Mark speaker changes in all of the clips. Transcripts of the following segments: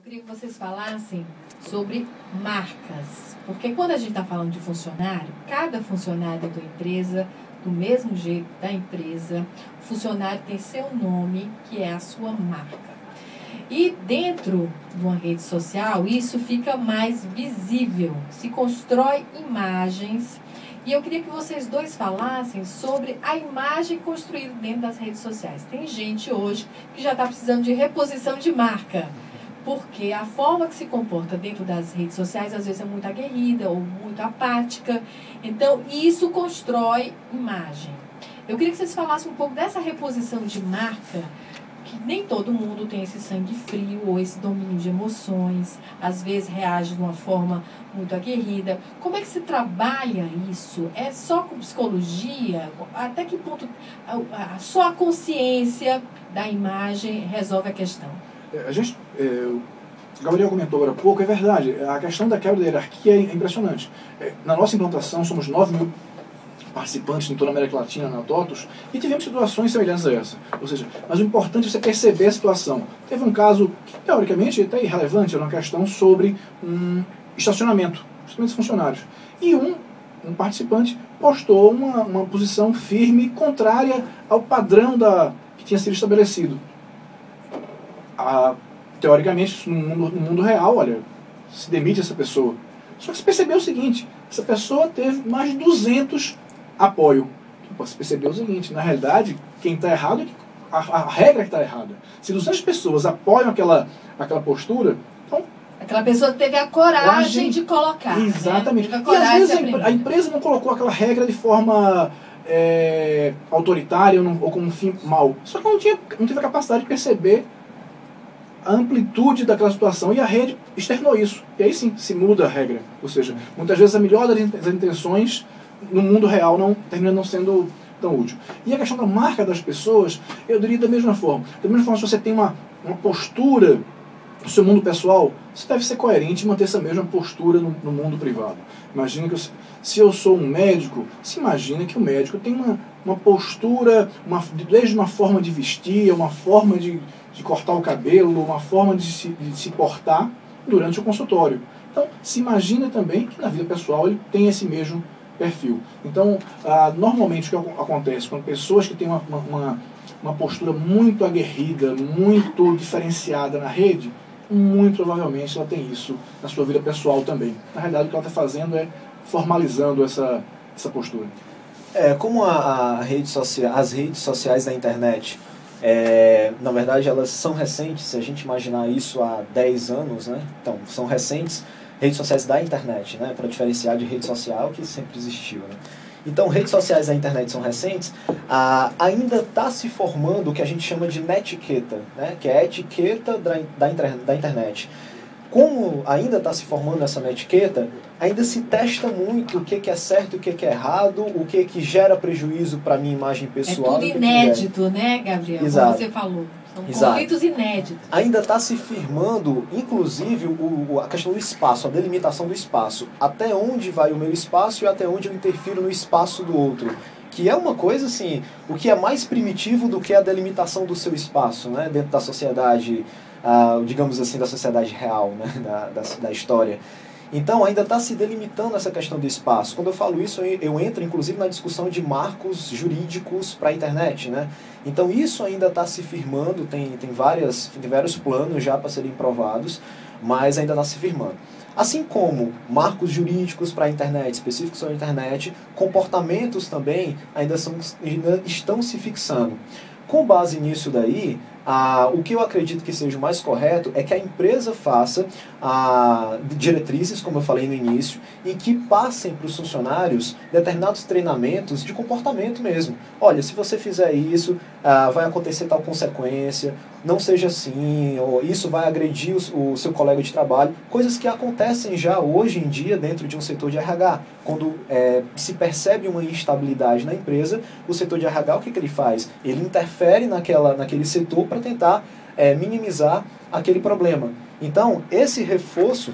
Speaker 1: queria que vocês falassem sobre marcas. Porque quando a gente está falando de funcionário, cada funcionário da tua empresa, do mesmo jeito da empresa, o funcionário tem seu nome, que é a sua marca. E dentro de uma rede social, isso fica mais visível, se constrói imagens. E eu queria que vocês dois falassem sobre a imagem construída dentro das redes sociais. Tem gente hoje que já está precisando de reposição de marca, porque a forma que se comporta dentro das redes sociais às vezes é muito aguerrida ou muito apática. Então, isso constrói imagem. Eu queria que vocês falassem um pouco dessa reposição de marca, que nem todo mundo tem esse sangue frio ou esse domínio de emoções, às vezes reage de uma forma muito aguerrida. Como é que se trabalha isso? É só com psicologia? Até que ponto só a consciência da imagem resolve a questão?
Speaker 2: O Gabriel comentou agora há pouco, é verdade, a questão da quebra da hierarquia é impressionante. Na nossa implantação, somos 9 mil participantes em toda a América Latina na TOTUS e tivemos situações semelhantes a essa. Ou seja, mas o importante é você perceber a situação. Teve um caso que, teoricamente, até irrelevante, era uma questão sobre estacionamento dos funcionários. E um participante postou uma posição firme, contrária ao padrão que tinha sido estabelecido. Teoricamente, no mundo real, olha, se demite essa pessoa. Só que se percebeu o seguinte, essa pessoa teve mais de 200 apoio. Você percebeu o seguinte, na realidade, quem está errado, a regra que está errada. Se 200 pessoas apoiam aquela postura, então...
Speaker 1: Aquela pessoa teve a coragem de colocar.
Speaker 2: Exatamente.
Speaker 1: Né?
Speaker 2: E às vezes a empresa não colocou aquela regra de forma autoritária ou com um fim mau. Só que não teve a capacidade de perceber a amplitude daquela situação e a rede externou isso. E aí sim, se muda a regra. Ou seja, muitas vezes a melhor das intenções no mundo real termina não sendo tão útil. E a questão da marca das pessoas, eu diria da mesma forma. Da mesma forma, se você tem uma postura no seu mundo pessoal, você deve ser coerente e manter essa mesma postura no mundo privado. Imagina que se eu sou um médico, se imagina que o médico tem uma postura, desde uma forma de vestir, uma forma de cortar o cabelo, uma forma de se portar durante o consultório. Então, se imagina também que na vida pessoal ele tem esse mesmo perfil. Então, normalmente o que acontece quando pessoas que têm uma postura muito aguerrida, muito diferenciada na rede, muito provavelmente ela tem isso na sua vida pessoal também. Na realidade, o que ela está fazendo é formalizando essa postura.
Speaker 3: Como as redes sociais da internet, na verdade, elas são recentes, se a gente imaginar isso há 10 anos, né? Então, são recentes redes sociais da internet, né? Para diferenciar de rede social que sempre existiu, né? Então, redes sociais da internet são recentes, ainda está se formando o que a gente chama de netiqueta, né? Que é a etiqueta da internet. Como ainda está se formando essa netiqueta, ainda se testa muito o que é certo e o que é errado, o que gera prejuízo para a minha imagem pessoal.
Speaker 1: É tudo inédito, né, Gabriel?
Speaker 3: Exato.
Speaker 1: Como você falou. São conflitos inéditos.
Speaker 3: Ainda está se firmando, inclusive, a questão do espaço, a delimitação do espaço. Até onde vai o meu espaço e até onde eu interfiro no espaço do outro. Que é uma coisa, assim, o que é mais primitivo do que a delimitação do seu espaço, né, dentro da sociedade, digamos assim, da sociedade real, né, da história. Então, ainda está se delimitando essa questão do espaço. Quando eu falo isso, eu entro, inclusive, na discussão de marcos jurídicos para a internet, né? Então, isso ainda está se firmando, tem vários planos já para serem provados, mas ainda está se firmando. Assim como marcos jurídicos para a internet, específicos para a internet, comportamentos também ainda estão se fixando. Com base nisso daí, o que eu acredito que seja o mais correto é que a empresa faça diretrizes, como eu falei no início, e que passem para os funcionários determinados treinamentos de comportamento mesmo. Olha, se você fizer isso, vai acontecer tal consequência, não seja assim, ou isso vai agredir o seu colega de trabalho. Coisas que acontecem já hoje em dia dentro de um setor de RH. Quando se percebe uma instabilidade na empresa, o setor de RH, o que ele faz? Ele interfere naquele setor para tentar minimizar aquele problema. Então, esse reforço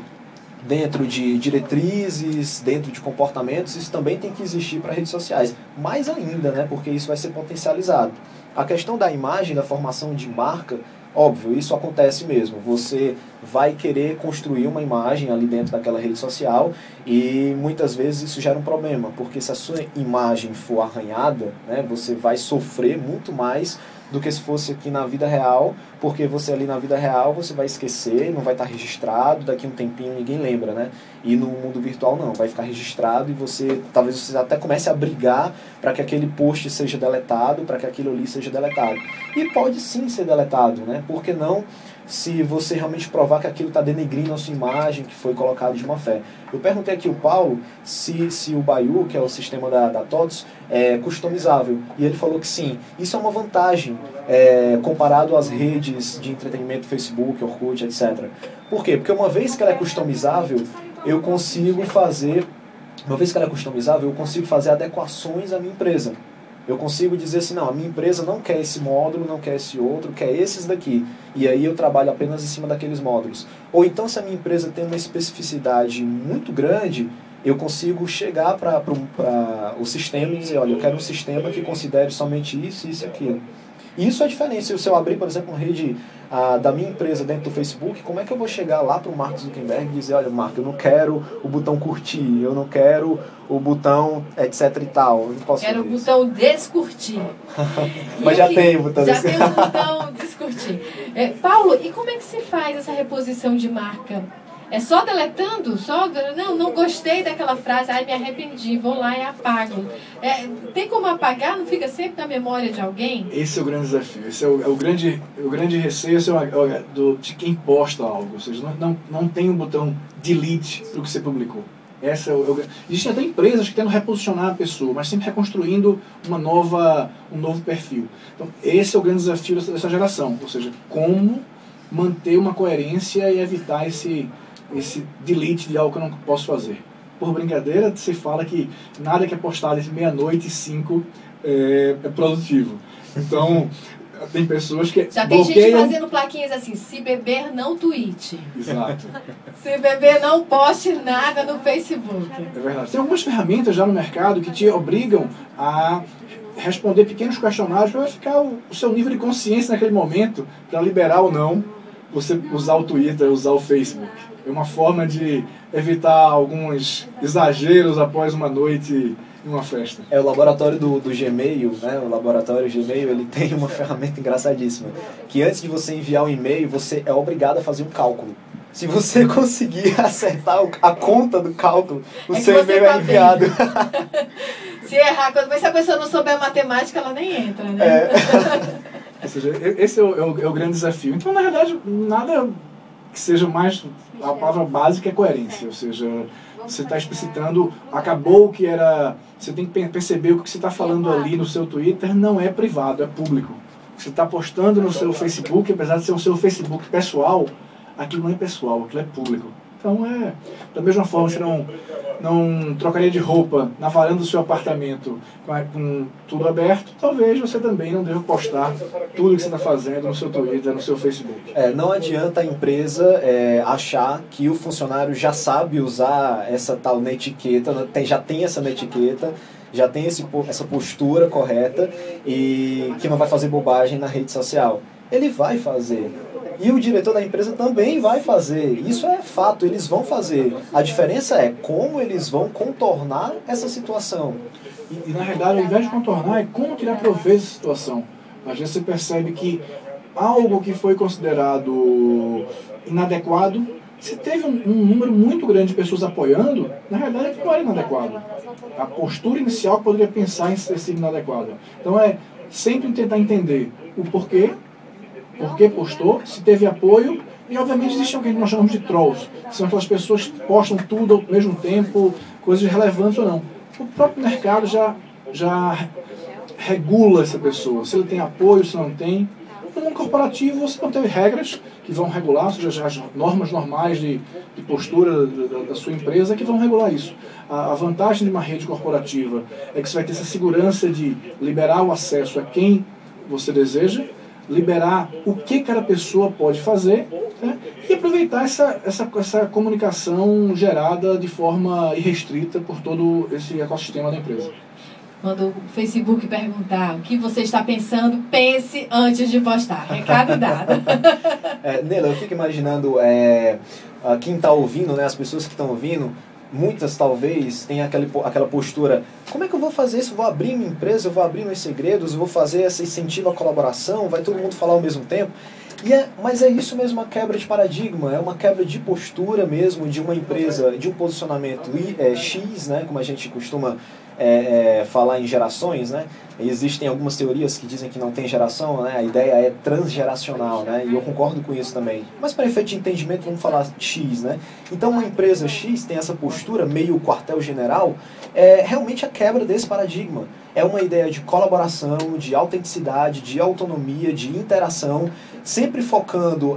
Speaker 3: dentro de diretrizes, dentro de comportamentos, isso também tem que existir para redes sociais. Mais ainda, né, porque isso vai ser potencializado. A questão da imagem, da formação de marca, Óbvio, isso acontece mesmo. Você vai querer construir uma imagem ali dentro daquela rede social e muitas vezes isso gera um problema, porque se a sua imagem for arranhada, né, você vai sofrer muito mais do que se fosse aqui na vida real, porque você ali na vida real você vai esquecer, não vai estar registrado, daqui a um tempinho ninguém lembra, né? E no mundo virtual não, vai ficar registrado e talvez você até comece a brigar para que aquele post seja deletado, para que aquilo ali seja deletado. E pode sim ser deletado, né? Por que não, se você realmente provar que aquilo está denegrindo a sua imagem, que foi colocado de má fé. Eu perguntei aqui ao Paulo se o Baiu, que é o sistema da TOTS, é customizável. E ele falou que sim. Isso é uma vantagem comparado às redes de entretenimento, Facebook, Orkut, etc. Por quê? Porque uma vez que ela é customizável, eu consigo fazer adequações à minha empresa. Eu consigo dizer assim, não, a minha empresa não quer esse módulo, não quer esse outro, quer esses daqui. E aí eu trabalho apenas em cima daqueles módulos. Ou então, se a minha empresa tem uma especificidade muito grande, eu consigo chegar para o sistema e dizer, olha, eu quero um sistema que considere somente isso, isso e aquilo. E isso é diferente. Se eu abrir, por exemplo, uma rede da minha empresa dentro do Facebook, como é que eu vou chegar lá para o Mark Zuckerberg e dizer, olha, Mark, eu não quero o botão curtir, eu não quero o botão etc e tal. Eu não posso
Speaker 1: quero o botão descurtir.
Speaker 3: Mas já tem o botão
Speaker 1: descurtir. Já tem o botão descurtir. Paulo, e como é que se faz essa reposição de marca? É só deletando? Não gostei daquela frase, me arrependi, vou lá e apago. Tem como apagar? Não fica sempre na memória de alguém?
Speaker 2: Esse é o grande desafio, esse é o grande receio de quem posta algo. Ou seja, não tem um botão delete do que você publicou. Existem até empresas que tentam reposicionar a pessoa, mas sempre reconstruindo um novo perfil. Então, esse é o grande desafio dessa geração. Ou seja, como manter uma coerência e evitar esse delete de algo que eu não posso fazer. Por brincadeira, se fala que nada que é postado entre meia-noite e 5 é produtivo. Então, tem pessoas que
Speaker 1: já tem gente fazendo plaquinhas assim, se beber, não tweete.
Speaker 2: Exato.
Speaker 1: Se beber, não poste nada no Facebook.
Speaker 2: É verdade. Tem algumas ferramentas já no mercado que te obrigam a responder pequenos questionários para verificar o seu nível de consciência naquele momento, para liberar ou não você usar o Twitter, usar o Facebook. É uma forma de evitar alguns exageros após uma noite em uma festa.
Speaker 3: O laboratório do Gmail, né? O laboratório Gmail, ele tem uma ferramenta engraçadíssima, que antes de você enviar um e-mail, você é obrigado a fazer um cálculo. Se você conseguir acertar a conta do cálculo, o seu e-mail é enviado.
Speaker 1: Se errar, se a pessoa não souber matemática, ela nem entra, né?
Speaker 2: Ou seja, esse é o grande desafio. Então, na verdade, nada que seja mais... A palavra básica é coerência. Ou seja, você está explicitando... Acabou o que era... Você tem que perceber o que você está falando ali no seu Twitter não é privado, é público. O que você está postando no seu Facebook, apesar de ser o seu Facebook pessoal, aquilo não é pessoal, aquilo é público. Então, da mesma forma, você não trocaria de roupa na varanda do seu apartamento com tudo aberto, talvez você também não deva postar tudo que você está fazendo no seu Twitter, no seu Facebook.
Speaker 3: Não adianta a empresa achar que o funcionário já sabe usar essa tal netiqueta, já tem essa netiqueta, já tem essa postura correta e que não vai fazer bobagem na rede social. Ele vai fazer. E o diretor da empresa também vai fazer. Isso é fato, eles vão fazer. A diferença é como eles vão contornar essa situação.
Speaker 2: E na realidade, ao invés de contornar, é como tirar proveito dessa situação. Às vezes você percebe que algo que foi considerado inadequado, se teve um número muito grande de pessoas apoiando, na realidade não era inadequado. A postura inicial poderia pensar em ser inadequada. Então é sempre tentar entender o porquê, por que postou, se teve apoio, e obviamente existem o que nós chamamos de trolls, que são aquelas pessoas que postam tudo ao mesmo tempo, coisas relevantes ou não. O próprio mercado já regula essa pessoa, se ele tem apoio, se não tem. No mundo corporativo você não tem regras que vão regular, ou seja, as normas normais de postura da sua empresa que vão regular isso. A vantagem de uma rede corporativa é que você vai ter essa segurança de liberar o acesso a quem você deseja, liberar o que cada pessoa pode fazer, né, e aproveitar essa comunicação gerada de forma irrestrita por todo esse ecossistema da empresa.
Speaker 1: Quando o Facebook perguntar o que você está pensando, pense antes de postar. Recado dado.
Speaker 3: Nela, eu fico imaginando quem está ouvindo, né, as pessoas que estão ouvindo, muitas talvez tenham aquela postura: como é que eu vou fazer isso? Eu vou abrir minha empresa, eu vou abrir meus segredos, eu vou fazer esse incentivo à colaboração, vai todo mundo falar ao mesmo tempo. Mas é isso mesmo, uma quebra de paradigma, é uma quebra de postura mesmo de uma empresa, de um posicionamento X, né, como a gente costuma falar em gerações, né? Existem algumas teorias que dizem que não tem geração, né? A ideia é transgeracional, né? E eu concordo com isso também. Mas para efeito de entendimento, vamos falar X, né? Então uma empresa X tem essa postura meio quartel-general, realmente a quebra desse paradigma. É uma ideia de colaboração, de autenticidade, de autonomia, de interação, sempre focando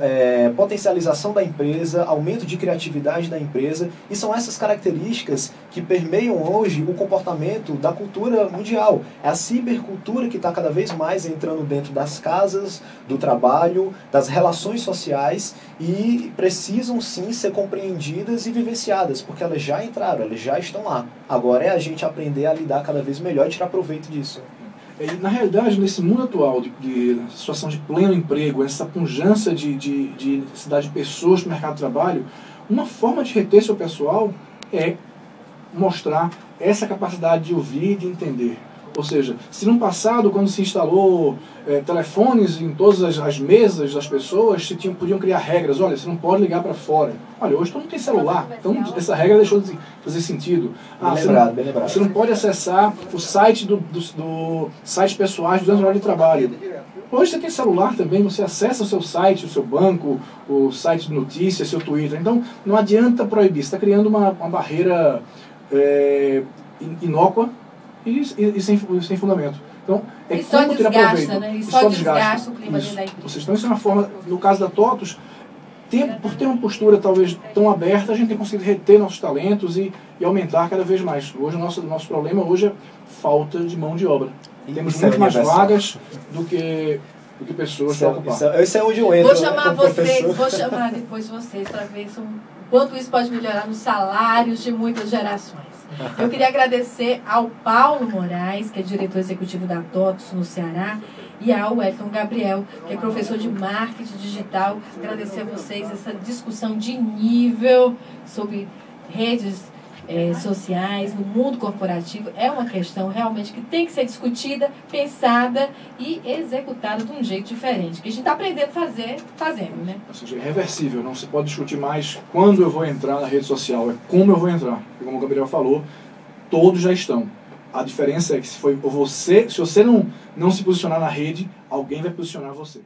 Speaker 3: potencialização da empresa, aumento de criatividade da empresa, e são essas características que permeiam hoje o comportamento da cultura mundial. É a cibercultura que está cada vez mais entrando dentro das casas, do trabalho, das relações sociais, e precisam sim ser compreendidas e vivenciadas, porque elas já entraram, elas já estão lá. Agora é a gente aprender a lidar cada vez melhor e tirar proveito disso.
Speaker 2: Na realidade, nesse mundo atual de situação de pleno emprego, essa pujança de necessidade de pessoas no mercado de trabalho, uma forma de reter seu pessoal é mostrar essa capacidade de ouvir e de entender. Ou seja, se no passado, quando se instalou telefones em todas as mesas das pessoas, podiam criar regras: olha, você não pode ligar para fora. Olha, hoje todo mundo tem celular, então essa regra deixou de fazer sentido.
Speaker 3: Bem lembrado.
Speaker 2: Você não pode acessar o site sites pessoais durante a hora de trabalho. Hoje você tem celular também, você acessa o seu site, o seu banco, o site de notícias, seu Twitter. Então não adianta proibir, você está criando uma barreira inócua e sem fundamento. Então,
Speaker 1: e só desgasta, né? E só desgasta o clima dentro da empresa.
Speaker 2: Então, isso é uma forma, no caso da TOTUS, por ter uma postura talvez tão aberta, a gente tem conseguido reter nossos talentos e aumentar cada vez mais. Hoje o nosso problema hoje é falta de mão de obra. Temos muito mais vagas do que pessoas para ocupar.
Speaker 3: Esse é onde eu entro.
Speaker 1: Vou chamar depois vocês para ver o quanto isso pode melhorar nos salários de muitas gerações. Eu queria agradecer ao Paulo Moraes, que é diretor executivo da TOTUS no Ceará, e ao Wellington Gabriel, que é professor de marketing digital. Agradecer a vocês essa discussão de nível sobre redes sociais no mundo corporativo. É uma questão realmente que tem que ser discutida, pensada e executada de um jeito diferente, que a gente está aprendendo fazendo, né?
Speaker 2: Ou seja, é reversível, não se pode discutir mais quando eu vou entrar na rede social, é como eu vou entrar. Porque, como o Gabriel falou, todos já estão. A diferença é que se você não se posicionar na rede, alguém vai posicionar você.